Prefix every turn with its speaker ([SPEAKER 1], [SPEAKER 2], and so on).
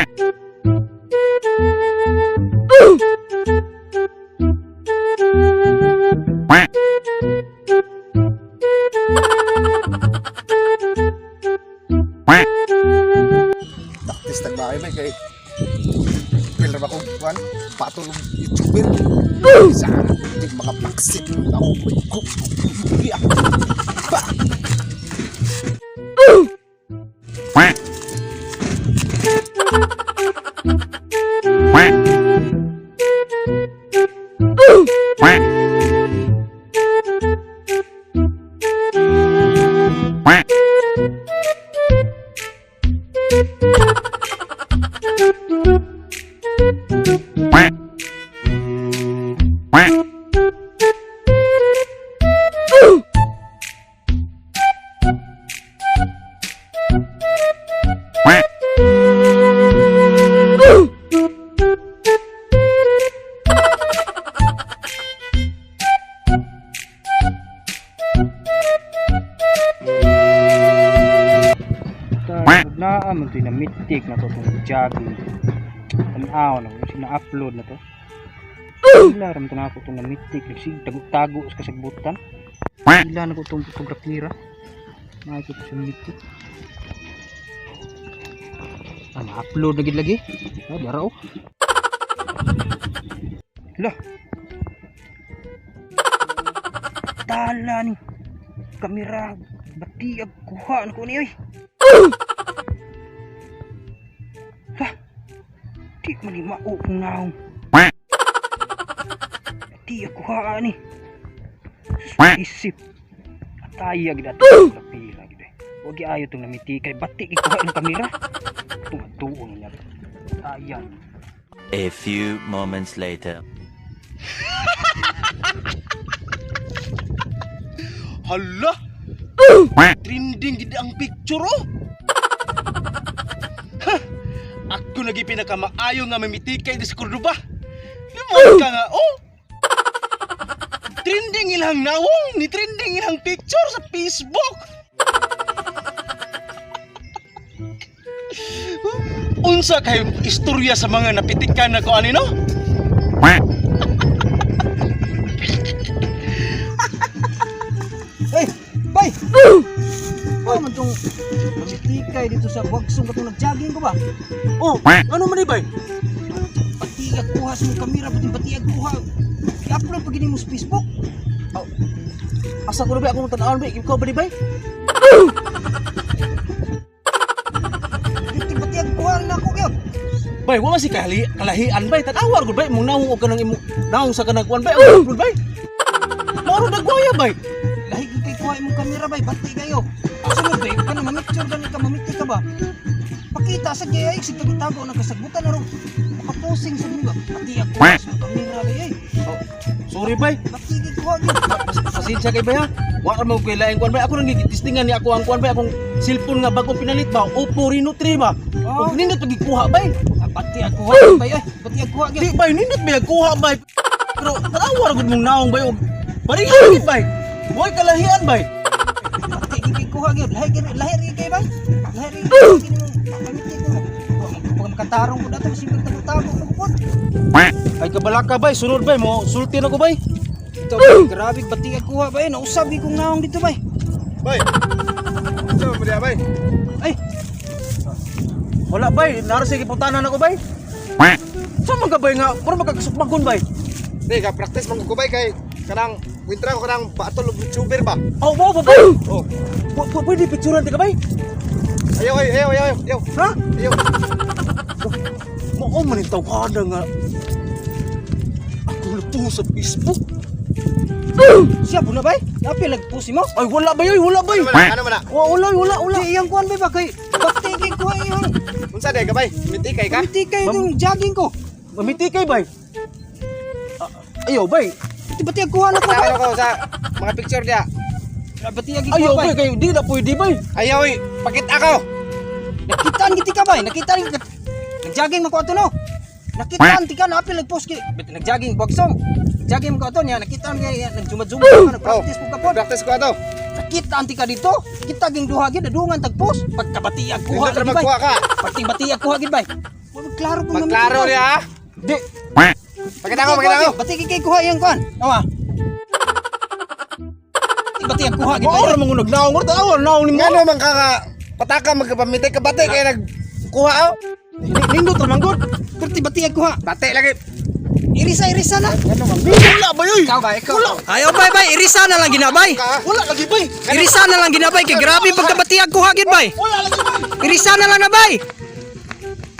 [SPEAKER 1] Taktis tagbahay bay kay pila ba kung kuan patulong YouTuber sana di makapaksit ako bay ko ba
[SPEAKER 2] na man ito na mitik na to itong jogging tanaw na sina-upload na to sila ram ito na ako itong na mitik tago sa kasagbutan sila na ko itong photography nakikita sa mitik na-upload na lagi dara o lah tala ni kamera batiag kuha na ko niya di manimao kung naong di ako haan ni isip ataya gid ato kapira gid wag ayo tong namiti kay batik ikuha ng kamera tuon niya ayan.
[SPEAKER 3] A few moments later.
[SPEAKER 1] Hala trending gid ang picture oh. Ako lagi pinakamaayo nga mamitikay di sa Cordoba. Limot ka nga, oh! Trending ilang nawong, ni trending ilang picture sa Facebook. Unsa kay istorya sa mga napitikan na ko ani no?
[SPEAKER 2] Hey, bay! Ano man itong pamitikay dito sa wagsong katong nag-jogging ko ba?
[SPEAKER 1] Oh, ano man bay?
[SPEAKER 2] Batiag kuha sa mong kamera, batiag kuha. I-upload pag mo sa Facebook.
[SPEAKER 1] Oh, asa ko na ba akong tanawon bay? Ikaw ba di bay?
[SPEAKER 2] Batiag kuha na ako yun.
[SPEAKER 1] Bay, wala si kalahian bay. Tanawar ko bay, mong nawong o ka ng nawong sa kanagkuan bay. Ang upload bay. Maro nagwaya bay.
[SPEAKER 2] Lahi kay kuha imong kamera bay, bati kayo. Sunod bay, ka na mamicture gani ka, mamiti ka ba? Pakita sa gaya, sig tago ng kasagbutan na ron. Makaposing sa mga batiag kuha sa kamera bay eh.
[SPEAKER 1] Oh, sorry bay.
[SPEAKER 2] Batiag kuha yun.
[SPEAKER 1] Pasensya kay bay ha. Wala mo kay laing kuan bay. Ako nang gitistingan ni ako ang kuan bay, akong cellphone nga bagong pinalit ba. Oppo Reno 3 ba. Ug nindot pagikuha bay.
[SPEAKER 2] Batiag kuha bay eh. Batiag kuha
[SPEAKER 1] Di
[SPEAKER 2] gyud.
[SPEAKER 1] bay, nindot bay kuha bay. Pero tanawar gud mong naong bay og pareha gid bay. Boy kalahian bay.
[SPEAKER 2] Batiag kuha gyud. Lahi kay bay. Lahi kay mamiti ko. Pag makatarong ko dato simple tago ko po.
[SPEAKER 1] Ay kabalaka bay, sunod bay mo sulti na ko bay.
[SPEAKER 2] Ito bay, grabe batiag kuha bay. Nausabi kong naong dito bay.
[SPEAKER 1] Bay. Sa mo dia bay.
[SPEAKER 2] Ay,
[SPEAKER 1] Wala bay, naro sige putanan ako bay. Sa man ka bay nga, puro magkasukmagon bay.
[SPEAKER 4] Di ka practice man ko bay kay kanang wintra ko kanang patol og YouTuber ba.
[SPEAKER 1] Oh, mo ba bay?
[SPEAKER 4] Oh.
[SPEAKER 1] Pwede picturean ti ka bay?
[SPEAKER 4] Ayaw.
[SPEAKER 1] Ha?
[SPEAKER 4] Ayaw.
[SPEAKER 1] Mo man itaw kada nga. Ako lupo sa Facebook.
[SPEAKER 2] siya po na bay? Napi lagpusi mo?
[SPEAKER 1] Ay wala bay, wala bay.
[SPEAKER 4] Ano man na?
[SPEAKER 1] Wala.
[SPEAKER 2] Di iyang kuhan bay ba kay baktigin ko iyang
[SPEAKER 4] Unsa day ka bay? Mitikay ka?
[SPEAKER 2] Mantikay yung jogging ko.
[SPEAKER 1] Mamitikay bay. Ayaw bay.
[SPEAKER 2] Bati ang kuhan ako bay.
[SPEAKER 4] Ano ko sa mga picture dia?
[SPEAKER 2] Bati ang
[SPEAKER 1] Ayaw
[SPEAKER 2] kuhan
[SPEAKER 1] bay
[SPEAKER 2] bay.
[SPEAKER 1] kayo di na pwede bay.
[SPEAKER 4] Ayaw pakit ako.
[SPEAKER 2] Nakitaan giti ka bay. Nakitaan nag-jogging mako ato no. Nakitaan tika na apil nag-post ki. Nag-jogging bagsong. Jogging mako ato niya nakitaan niya nag-jumad-jumad ka nag-practice pug kapon.
[SPEAKER 4] Practice ko ato.
[SPEAKER 2] Nakitaan tika dito. Kita ging duha gid dungan tag-post. Pagkabati ang kuha
[SPEAKER 4] Hindi
[SPEAKER 2] lagi
[SPEAKER 4] ka
[SPEAKER 2] bay.
[SPEAKER 4] magkuha ka.
[SPEAKER 2] Pati bati ang kuha gid bay. Klaro po
[SPEAKER 4] Magklaro niya.
[SPEAKER 2] Di.
[SPEAKER 4] Pakita ko.
[SPEAKER 2] Bati kay kuha yang kuan. Awa. Bati ang kuha gid.
[SPEAKER 4] Ora mo nagnaong mo tawo, naong ni mo. Ngano man ka pataka magkapamitay ka bate kaya nagkuha aw.
[SPEAKER 2] Nindot ra manggod. Perti bati ang kuha.
[SPEAKER 4] Bate lagi.
[SPEAKER 2] Irisa na.
[SPEAKER 4] Wala ba yoy?
[SPEAKER 2] Ikaw ba? Ayaw bay. Irisa na lang ginabay.
[SPEAKER 4] Wala lagi bay.
[SPEAKER 2] Irisa na lang ginabay kay grabe pagkabati ang kuha gid bay.
[SPEAKER 4] Wala lagi bay.
[SPEAKER 2] Irisa na lang na bay.